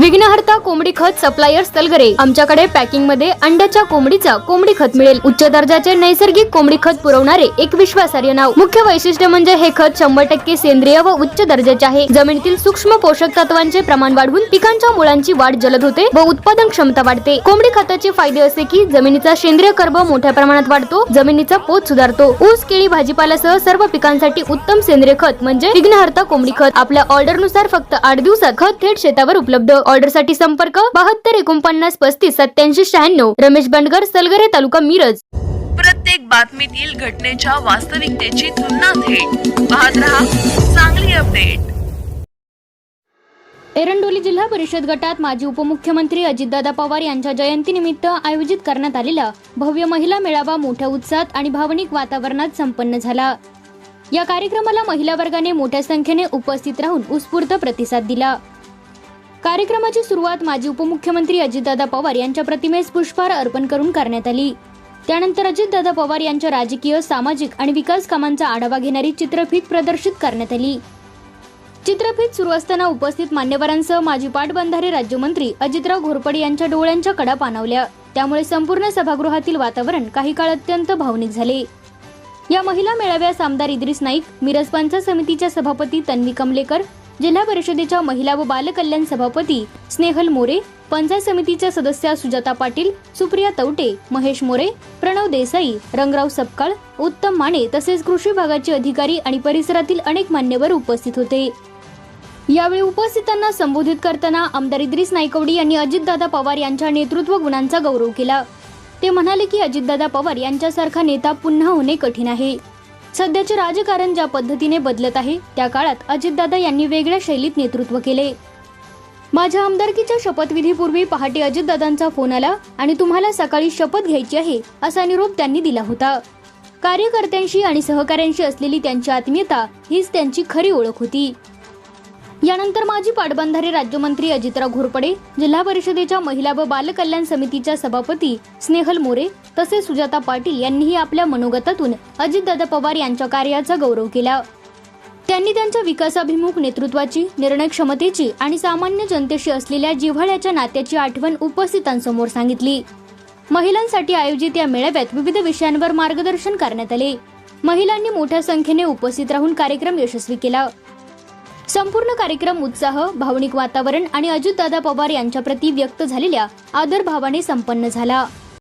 विघ्नहर्ता कोंबडी खत सप्लायर्स तलगरे। आमच्याकडे पॅकिंग मध्ये अंड्याच्या कोंबडीचा कोंबडी खत मिळेल। उच्च दर्जाचे नैसर्गिक कोंबडी खत पुरवणारे एक विश्वासार्ह नाव। मुख्य वैशिष्ट्य म्हणजे हे खत 100% सेंद्रिय व उच्च दर्जाचे आहे। जमिनीतील सूक्ष्म पोषक तत्वांचे प्रमाण वाढवून पिकांच्या मुळांची वाढ जलद होते व उत्पादन क्षमता वाढते। कोंबडी खताचे फायदे असे की जमिनीचा सेंद्रिय कर्ब मोठ्या प्रमाणात वाढतो, जमिनीचा पोत सुधारतो। ऊस, केळी, भाजीपाल्यासह सर्व पिकांसाठी उत्तम सेंद्रिय खत म्हणजे विघ्नहर्ता कोंबडी खत। आपल्या ऑर्डर नुसार फक्त 8 दिवसात खत थेट शेतावर उपलब्ध। ऑर्डर साठी संपर्क 72 49 35 87 96। रमेश बंडगर, सलगरे, तालुका मिरज। प्रत्येक बातमीतील घटनेच्या वास्तविकतेची तुलना थेट पाहत रहा चांगली अपडेट। एरंडोली जिल्हा परिषद गटात माजी उपमुख्यमंत्री अजितदादा पवार यांच्या जयंतीनिमित्त आयोजित करण्यात आलेला भव्य महिला मेळावा मोठ्या उत्साहात आणि भावनिक वातावरणात संपन्न झाला। या कार्यक्रमाला महिला वर्गाने मोठ्या संख्येने उपस्थित राहून उत्स्फूर्त प्रतिसाद दिला। कार्यक्रमाची सुरुवात माजी उपमुख्यमंत्री अजितदादा पवार यांच्या प्रतिमेस पुष्पहार अर्पण करून करण्यात आली। त्यानंतर अजितदादा पवार यांच्या राजकीय, सामाजिक आणि विकास कामांचा आढावा घेणारी चित्रफीत प्रदर्शित करण्यात आली। चित्रफीत सुरू असताना उपस्थित मान्यवरांसह माजी पाटबंधारे राज्यमंत्री अजितराव घोरपडे यांच्या डोळ्यांच्या कडा पाणावल्या। त्यामुळे संपूर्ण सभागृहातील वातावरण काही काळ अत्यंत भावनिक झाले। या महिला मेळाव्यास आमदार इद्रिस नाईक, मिरज पंचायत समितीच्या सभापती तन्वी कमलेकर, जिल्हा परिषदेच्या महिला व बालकल्याण सभापती स्नेहल मोरे, पंचायत समितीच्या सदस्या सुजाता पाटील, सुप्रिया तवटे, महेश मोरे, प्रणव देसाई, रंगराव सपकाळ, उत्तम माने तसेच कृषी विभागाचे अधिकारी आणि परिसरातील अनेक मान्यवर उपस्थित होते। यावेळी उपस्थितांना संबोधित करताना आमदार इद्रिस नाईकवडी यांनी अजितदादा पवार यांच्या नेतृत्व गुणांचा गौरव केला। ते म्हणाले की अजितदादा पवार यांच्यासारखा नेता पुन्हा होणे कठीण आहे। सध्याचे राजकारण ज्या पद्धतीने बदलत आहे त्या काळात अजितदादा यांनी वेगळ्या शैलीत नेतृत्व केले। माझ्या आमदारकीच्या शपथविधीपूर्वी पहाटे अजितदादांचा फोन आला आणि तुम्हाला सकाळी शपथ घ्यायची आहे असा निरोप त्यांनी दिला होता। कार्यकर्त्यांशी आणि सहकाऱ्यांशी असलेली त्यांची आत्मीयता हीच त्यांची खरी ओळख होती। यानंतर माजी पाटबंधारे राज्यमंत्री अजितराव घोरपडे, जिल्हा परिषदेच्या महिला व बालकल्याण समितीच्या सभापती स्नेहल मोरे तसेच सुजाता पाटील यांनीही आपल्या मनोगतातून अजितदादा पवार यांच्या कार्याचा गौरव केला। त्यांनी त्यांच्या विकासाभिमुख नेतृत्वाची, निर्णय क्षमतेची आणि सामान्य जनतेशी असलेल्या जिव्हाळ्याच्या नात्याची आठवण उपस्थितांसमोर सांगितली। महिलांसाठी आयोजित या मेळाव्यात विविध विषयांवर मार्गदर्शन करण्यात आले। महिलांनी मोठ्या संख्येने उपस्थित राहून कार्यक्रम यशस्वी केला। संपूर्ण कार्यक्रम उत्साह, भावनिक वातावरण आणि अजितदादा पवार यांच्या प्रती व्यक्त झालेल्या आदरभावाने संपन्न झाला।